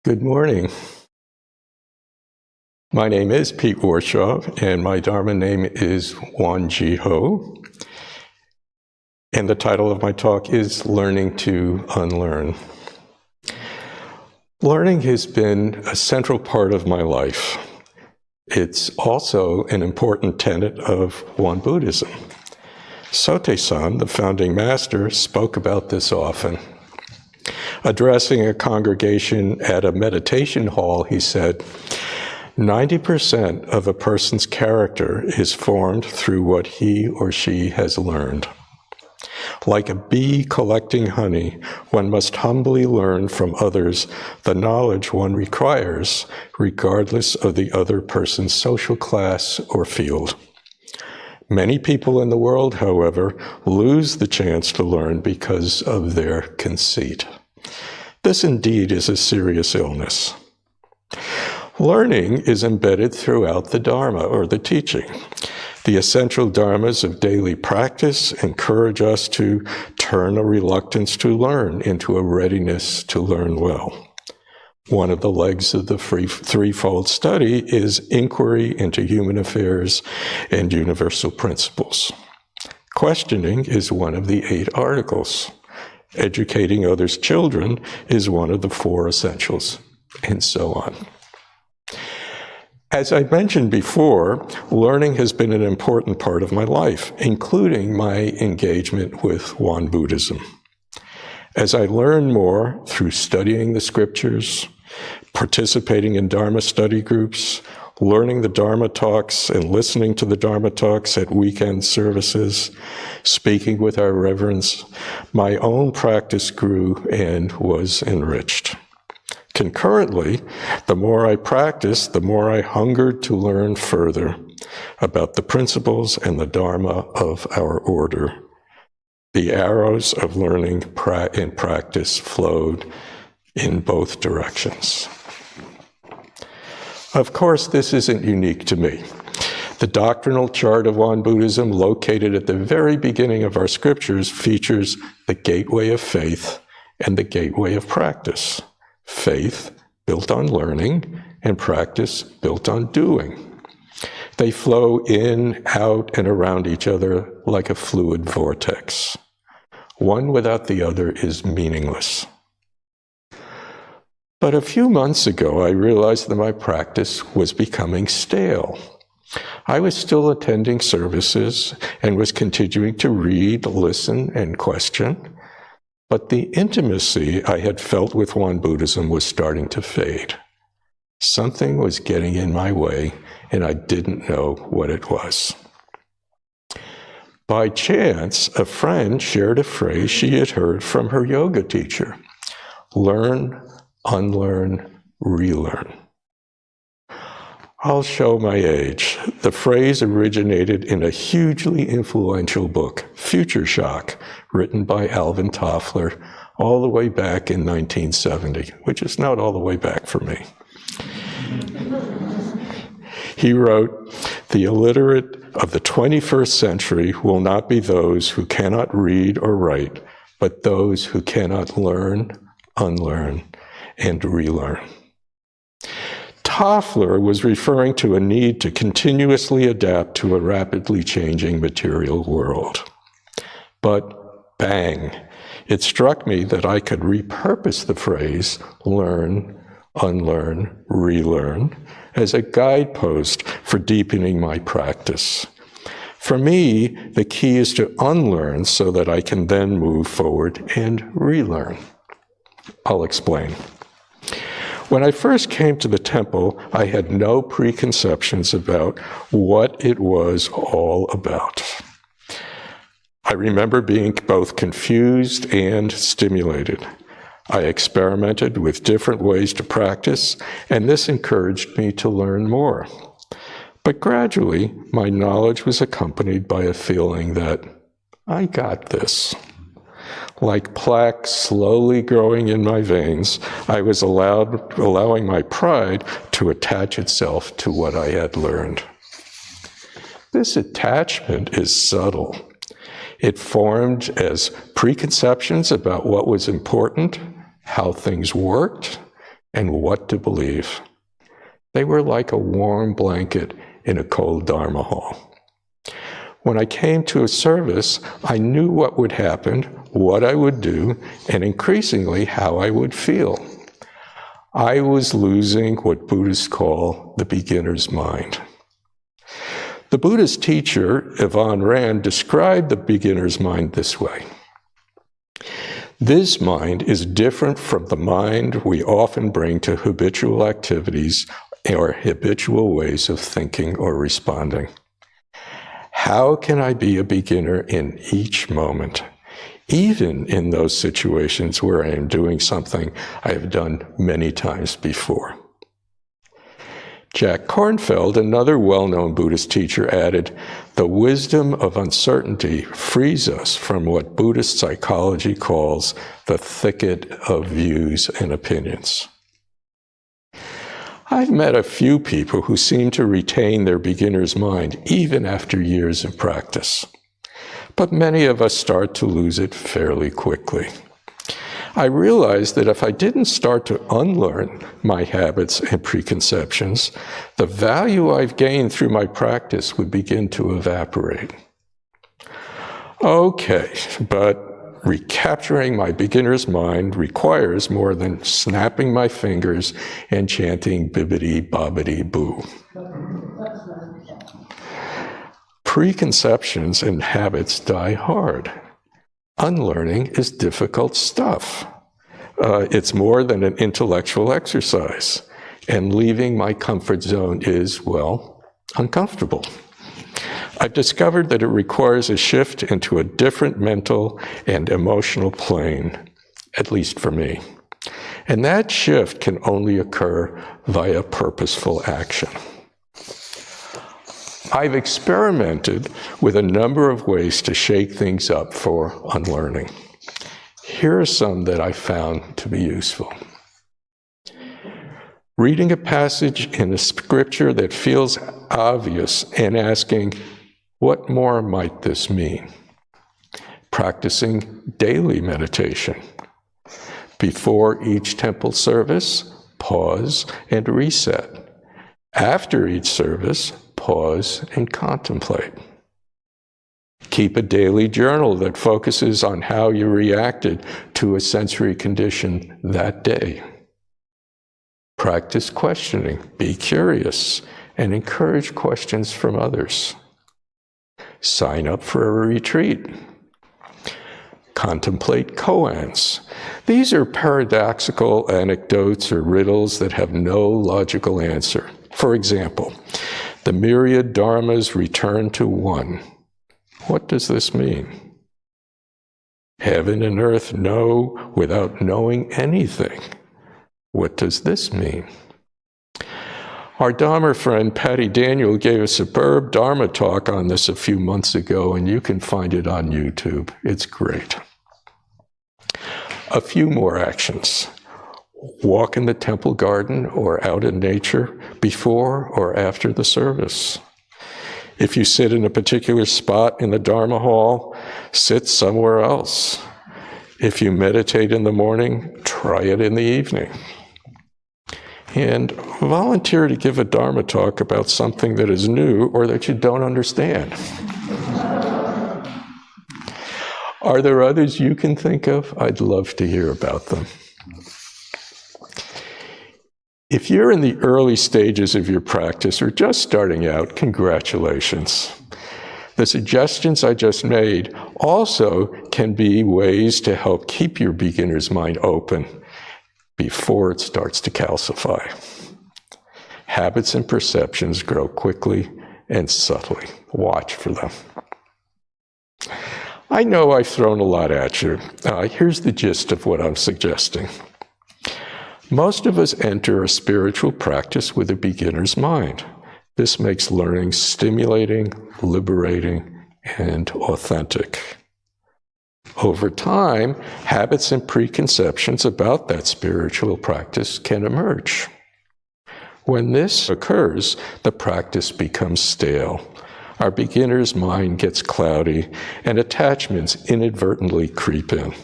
Good morning. My name is Pete Warshaw, and my Dharma name is Won JeeHo. And the title of my talk is Learning to Unlearn. Learning has been a central part of my life. It's also an important tenet of Won Buddhism. Sotaesan, the founding master, spoke about this often. Addressing a congregation at a meditation hall, he said, 90% of a person's character is formed through what he or she has learned. Like a bee collecting honey, one must humbly learn from others the knowledge one requires, regardless of the other person's social class or field. Many people in the world, however, lose the chance to learn because of their conceit. This indeed is a serious illness. Learning is embedded throughout the Dharma, or the teaching. The essential dharmas of daily practice encourage us to turn a reluctance to learn into a readiness to learn well. One of the legs of the threefold study is inquiry into human affairs and universal principles. Questioning is one of the 8 articles. Educating others' children is one of the 4 essentials, and so on. As I mentioned before, learning has been an important part of my life, including my engagement with Won Buddhism. As I learn more through studying the scriptures, participating in Dharma study groups, learning the Dharma talks and listening to the Dharma talks at weekend services, speaking with our reverends, my own practice grew and was enriched. Concurrently, the more I practiced, the more I hungered to learn further about the principles and the Dharma of our order. The arrows of learning and practice flowed in both directions. Of course, this isn't unique to me. The doctrinal chart of Won Buddhism, located at the very beginning of our scriptures, features the gateway of faith and the gateway of practice. Faith built on learning and practice built on doing. They flow in, out, and around each other like a fluid vortex. One without the other is meaningless. But a few months ago, I realized that my practice was becoming stale. I was still attending services and was continuing to read, listen, and question, but the intimacy I had felt with Won Buddhism was starting to fade. Something was getting in my way, and I didn't know what it was. By chance, a friend shared a phrase she had heard from her yoga teacher: learn, unlearn, relearn. I'll show my age. The phrase originated in a hugely influential book, Future Shock, written by Alvin Toffler all the way back in 1970, which is not all the way back for me. He wrote, "The illiterate of the 21st century will not be those who cannot read or write, but those who cannot learn, unlearn, and relearn." Toffler was referring to a need to continuously adapt to a rapidly changing material world. But bang, it struck me that I could repurpose the phrase learn, unlearn, relearn as a guidepost for deepening my practice. For me, the key is to unlearn so that I can then move forward and relearn. I'll explain. When I first came to the temple, I had no preconceptions about what it was all about. I remember being both confused and stimulated. I experimented with different ways to practice, and this encouraged me to learn more. But gradually, my knowledge was accompanied by a feeling that I got this. Like plaque slowly growing in my veins, I was allowing my pride to attach itself to what I had learned. This attachment is subtle. It formed as preconceptions about what was important, how things worked, and what to believe. They were like a warm blanket in a cold Dharma hall. When I came to a service, I knew what would happen, what I would do, and increasingly how I would feel. I was losing what Buddhists call the beginner's mind. The Buddhist teacher, Yvonne Rand, described the beginner's mind this way. This mind is different from the mind we often bring to habitual activities or habitual ways of thinking or responding. How can I be a beginner in each moment, even in those situations where I am doing something I have done many times before? Jack Kornfield, another well-known Buddhist teacher, added, "The wisdom of uncertainty frees us from what Buddhist psychology calls the thicket of views and opinions." I've met a few people who seem to retain their beginner's mind even after years of practice, but many of us start to lose it fairly quickly. I realized that if I didn't start to unlearn my habits and preconceptions, the value I've gained through my practice would begin to evaporate. Okay, but recapturing my beginner's mind requires more than snapping my fingers and chanting bibbidi-bobbidi-boo. Preconceptions and habits die hard. Unlearning is difficult stuff. It's more than an intellectual exercise, and leaving my comfort zone is, well, uncomfortable. I've discovered that it requires a shift into a different mental and emotional plane, at least for me. And that shift can only occur via purposeful action. I've experimented with a number of ways to shake things up for unlearning. Here are some that I found to be useful. Reading a passage in a scripture that feels obvious and asking, what more might this mean? Practicing daily meditation. Before each temple service, pause and reset. After each service, pause and contemplate. Keep a daily journal that focuses on how you reacted to a sensory condition that day. Practice questioning, be curious, and encourage questions from others. Sign up for a retreat. Contemplate koans. These are paradoxical anecdotes or riddles that have no logical answer. For example, the myriad dharmas return to one. What does this mean? Heaven and earth know without knowing anything. What does this mean? Our Dharma friend Patty Daniel gave a superb Dharma talk on this a few months ago, and you can find it on YouTube. It's great. A few more actions. Walk in the temple garden or out in nature before or after the service. If you sit in a particular spot in the Dharma hall, sit somewhere else. If you meditate in the morning, try it in the evening. And volunteer to give a Dharma talk about something that is new or that you don't understand. Are there others you can think of? I'd love to hear about them. If you're in the early stages of your practice or just starting out, congratulations. The suggestions I just made also can be ways to help keep your beginner's mind open before it starts to calcify. Habits and perceptions grow quickly and subtly. Watch for them. I know I've thrown a lot at you. Here's the gist of what I'm suggesting. Most of us enter a spiritual practice with a beginner's mind. This makes learning stimulating, liberating, and authentic. Over time, habits and preconceptions about that spiritual practice can emerge. When this occurs, the practice becomes stale. Our beginner's mind gets cloudy, and attachments inadvertently creep in.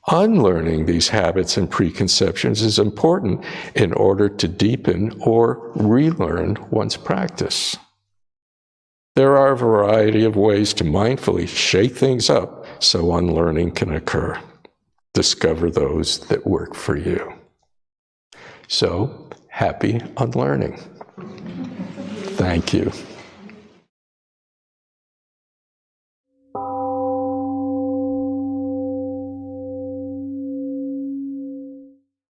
Unlearning these habits and preconceptions is important in order to deepen or relearn one's practice. There are a variety of ways to mindfully shake things up so unlearning can occur. Discover those that work for you. So, happy unlearning. Thank you.